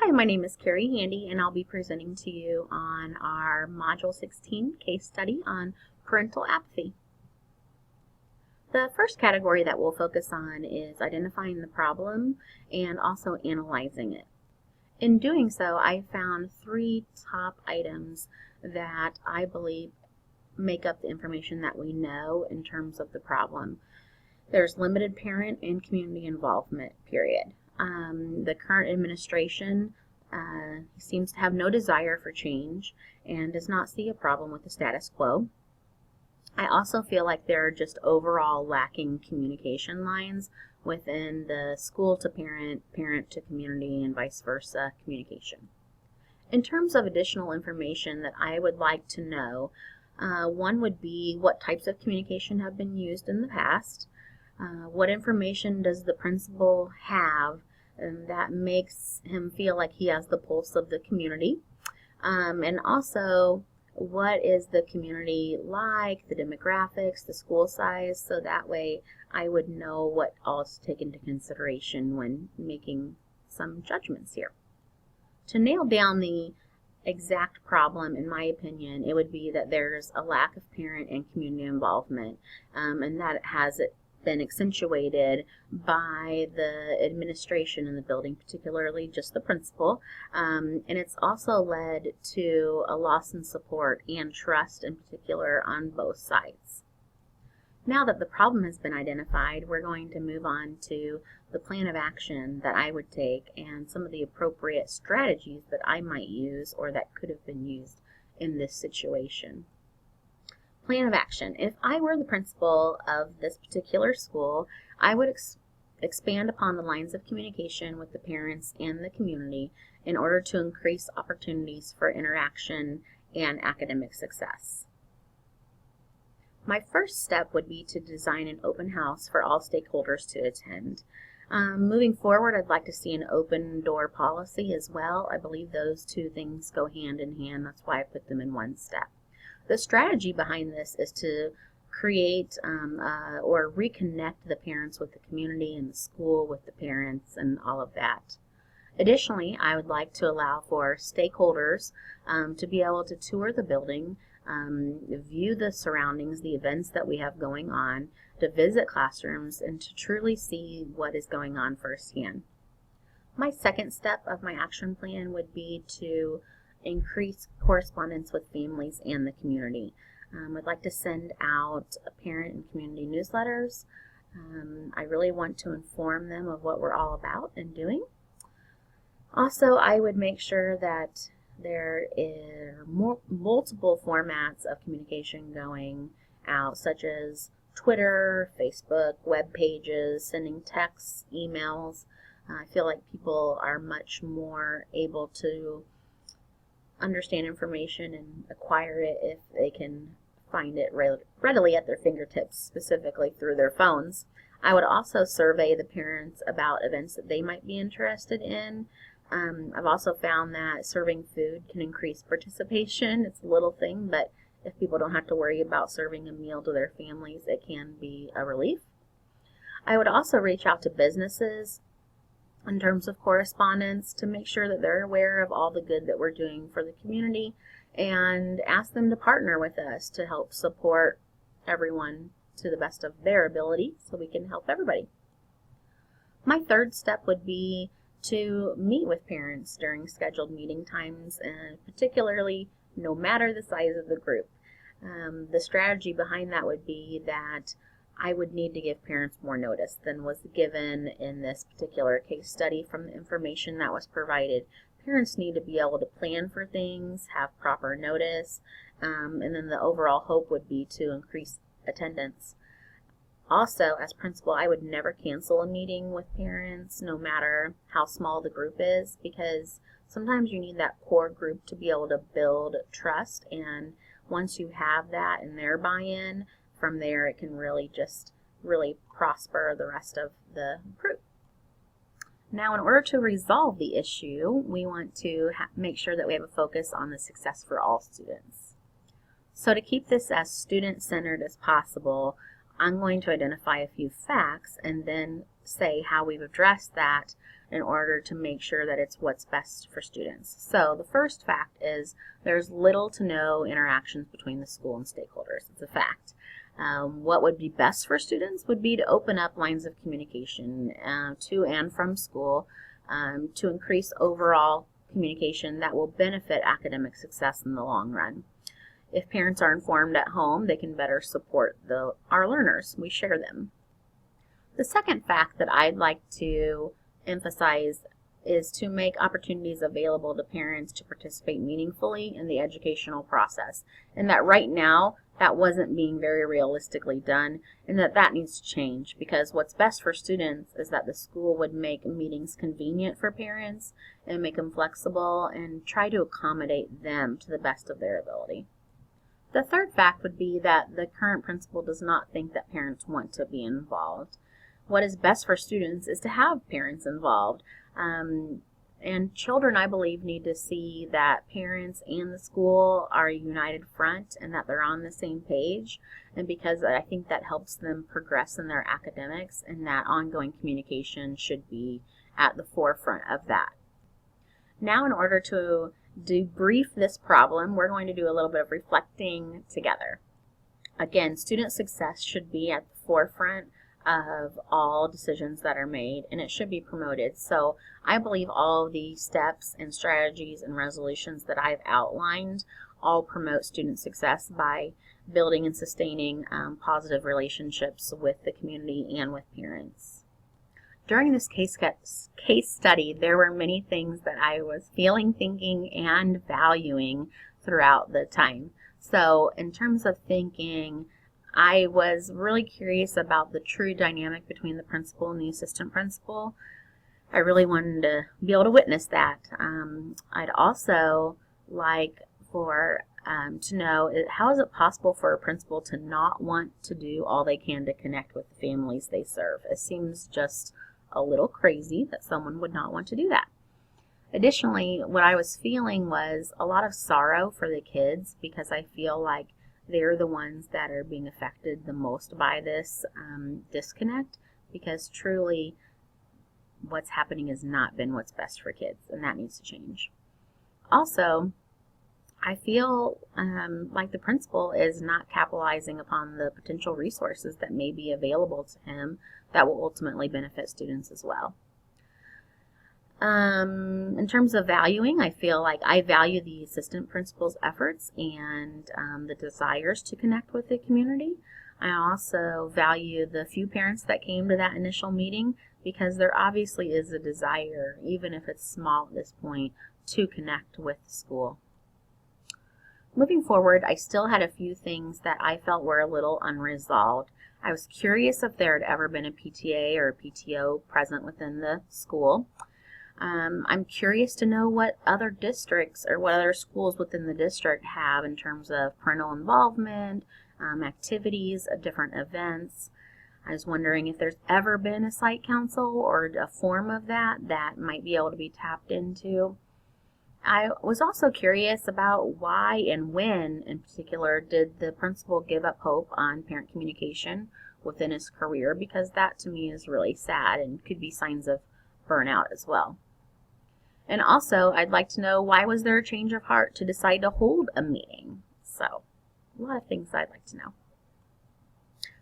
Hi, my name is Carrie Handy, and I'll be presenting to you on our Module 16 case study on parental apathy. The first category that we'll focus on is identifying the problem and also analyzing it. In doing so, I found three top items that I believe make up the information that we know in terms of the problem. There's limited parent and community involvement, period. The current administration seems to have no desire for change and does not see a problem with the status quo. I also feel like there are just overall lacking communication lines within the school to parent, parent to community, and vice versa communication. In terms of additional information that I would like to know, one would be what types of communication have been used in the past. What information does the principal have that makes him feel like he has the pulse of the community? And also, what is the community like, the demographics, the school size, so that way I would know what all is taken into consideration when making some judgments here. To nail down the exact problem, in my opinion, it would be that there's a lack of parent and community involvement, and that has been accentuated by the administration in the building, particularly just the principal, and it's also led to a loss in support and trust in particular on both sides. Now that the problem has been identified, we're going to move on to the plan of action that I would take and some of the appropriate strategies that I might use or that could have been used in this situation. Plan of action. If I were the principal of this particular school, I would expand upon the lines of communication with the parents and the community in order to increase opportunities for interaction and academic success. My first step would be to design an open house for all stakeholders to attend. Moving forward, I'd like to see an open door policy as well. I believe those two things go hand in hand. That's why I put them in one step. The strategy behind this is to create or reconnect the parents with the community and the school with the parents and all of that. Additionally, I would like to allow for stakeholders to be able to tour the building, view the surroundings, the events that we have going on, to visit classrooms, and to truly see what is going on firsthand. My second step of my action plan would be to increase correspondence with families and the community. I'd like to send out parent and community newsletters. I really want to inform them of what we're all about and doing. Also, I would make sure that there are multiple formats of communication going out, such as Twitter, Facebook, web pages, sending texts, emails. I feel like people are much more able to understand information and acquire it if they can find it readily at their fingertips, specifically through their phones. I would also survey the parents about events that they might be interested in. I've also found that serving food can increase participation. It's a little thing, but if people don't have to worry about serving a meal to their families, it can be a relief. I would also reach out to businesses in terms of correspondence to make sure that they're aware of all the good that we're doing for the community and ask them to partner with us to help support everyone to the best of their ability so we can help everybody. My third step would be to meet with parents during scheduled meeting times, and particularly no matter the size of the group. The strategy behind that would be that I would need to give parents more notice than was given in this particular case study from the information that was provided. Parents need to be able to plan for things, have proper notice, and then the overall hope would be to increase attendance. Also, as principal, I would never cancel a meeting with parents, no matter how small the group is, because sometimes you need that core group to be able to build trust, and once you have that and their buy-in, from there it can really prosper the rest of the group. Now, in order to resolve the issue, we want to make sure that we have a focus on the success for all students. So to keep this as student-centered as possible, I'm going to identify a few facts and then say how we've addressed that in order to make sure that it's what's best for students. So the first fact is there's little to no interactions between the school and stakeholders. It's a fact. What would be best for students would be to open up lines of communication to and from school to increase overall communication that will benefit academic success in the long run. If parents are informed at home, they can better support our learners. We share them. The second fact that I'd like to emphasize is to make opportunities available to parents to participate meaningfully in the educational process, and that right now that wasn't being very realistically done, and that needs to change, because what's best for students is that the school would make meetings convenient for parents and make them flexible and try to accommodate them to the best of their ability. The third fact would be that the current principal does not think that parents want to be involved. What is best for students is to have parents involved. And children, I believe, need to see that parents and the school are a united front and that they're on the same page. And because I think that helps them progress in their academics, and that ongoing communication should be at the forefront of that. Now, in order to debrief this problem, we're going to do a little bit of reflecting together. Again, student success should be at the forefront of all decisions that are made, and it should be promoted. So I believe all the steps and strategies and resolutions that I've outlined all promote student success by building and sustaining positive relationships with the community and with parents. During this case study, there were many things that I was feeling, thinking, and valuing throughout the time. So in terms of thinking, I was really curious about the true dynamic between the principal and the assistant principal. I really wanted to be able to witness that. I'd also like to know, how is it possible for a principal to not want to do all they can to connect with the families they serve? It seems just a little crazy that someone would not want to do that. Additionally, what I was feeling was a lot of sorrow for the kids, because I feel like they're the ones that are being affected the most by this disconnect, because truly what's happening has not been what's best for kids, and that needs to change. Also, I feel like the principal is not capitalizing upon the potential resources that may be available to him that will ultimately benefit students as well. In terms of valuing, I feel like I value the assistant principal's efforts and the desires to connect with the community. I also value the few parents that came to that initial meeting, because there obviously is a desire, even if it's small at this point, to connect with the school. Moving forward, I still had a few things that I felt were a little unresolved. I was curious if there had ever been a PTA or a PTO present within the school. I'm curious to know what other districts or what other schools within the district have in terms of parental involvement, activities, different events. I was wondering if there's ever been a site council or a form of that might be able to be tapped into. I was also curious about why and when, in particular, did the principal give up hope on parent communication within his career, because that to me is really sad and could be signs of burnout as well. And also, I'd like to know, why was there a change of heart to decide to hold a meeting? So, a lot of things I'd like to know.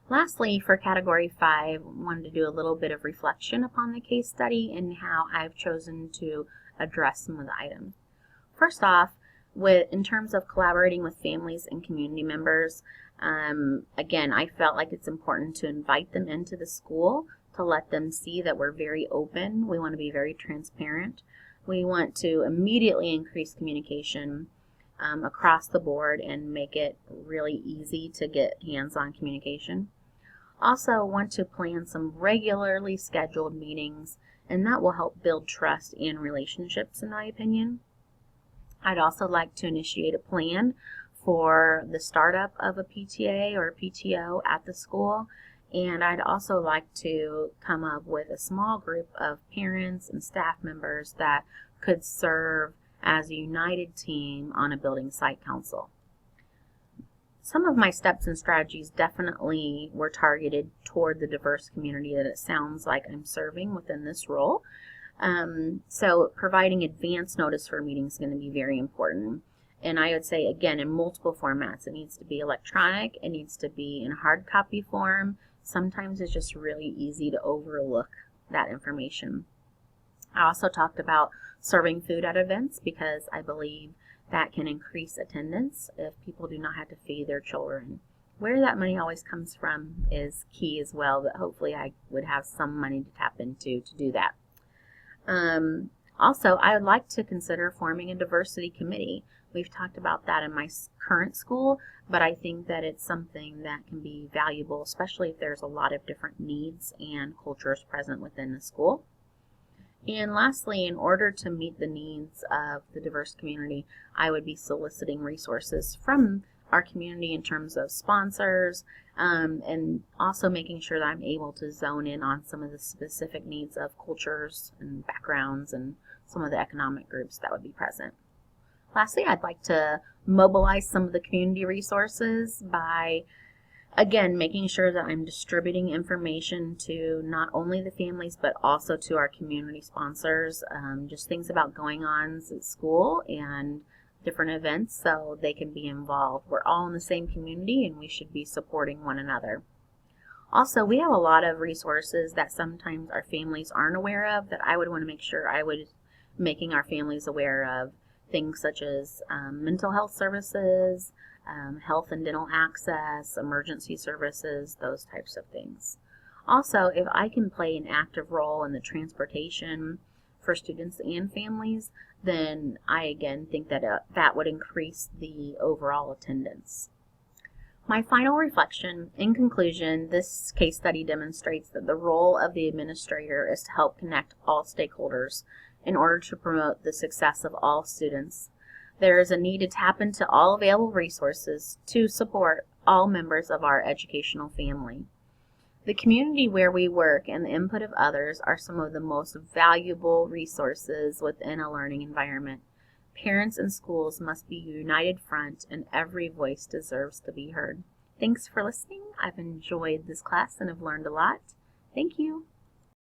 Lastly, for Category 5, I wanted to do a little bit of reflection upon the case study and how I've chosen to address some of the items. First off, in terms of collaborating with families and community members, again, I felt like it's important to invite them into the school to let them see that we're very open. We want to be very transparent. We want to immediately increase communication across the board and make it really easy to get hands-on communication. Also want to plan some regularly scheduled meetings, and that will help build trust and relationships, in my opinion. I'd also like to initiate a plan for the startup of a PTA or a PTO at the school, and I'd also like to come up with a small group of parents and staff members that could serve as a united team on a building site council. Some of my steps and strategies definitely were targeted toward the diverse community that it sounds like I'm serving within this role. So providing advance notice for meetings is going to be very important. And I would say, again, in multiple formats. It needs to be electronic. It needs to be in hard copy form. Sometimes it's just really easy to overlook that information. I also talked about serving food at events because I believe that can increase attendance if people do not have to feed their children. Where that money always comes from is key as well, but hopefully I would have some money to tap into to do that. Also, I would like to consider forming a diversity committee. We've talked about that in my current school, but I think that it's something that can be valuable, especially if there's a lot of different needs and cultures present within the school. And lastly, in order to meet the needs of the diverse community, I would be soliciting resources from our community in terms of sponsors, and also making sure that I'm able to zone in on some of the specific needs of cultures and backgrounds and some of the economic groups that would be present. Lastly, I'd like to mobilize some of the community resources by, again, making sure that I'm distributing information to not only the families but also to our community sponsors, just things about going on at school and different events so they can be involved. We're all in the same community and we should be supporting one another. Also, we have a lot of resources that sometimes our families aren't aware of that I would want to make sure I was making our families aware of. Things such as mental health services, health and dental access, emergency services, those types of things. Also, if I can play an active role in the transportation for students and families, then I again think that that would increase the overall attendance. My final reflection, in conclusion, this case study demonstrates that the role of the administrator is to help connect all stakeholders in order to promote the success of all students. There is a need to tap into all available resources to support all members of our educational family. The community where we work and the input of others are some of the most valuable resources within a learning environment. Parents and schools must be a united front, and every voice deserves to be heard. Thanks for listening. I've enjoyed this class and have learned a lot. Thank you.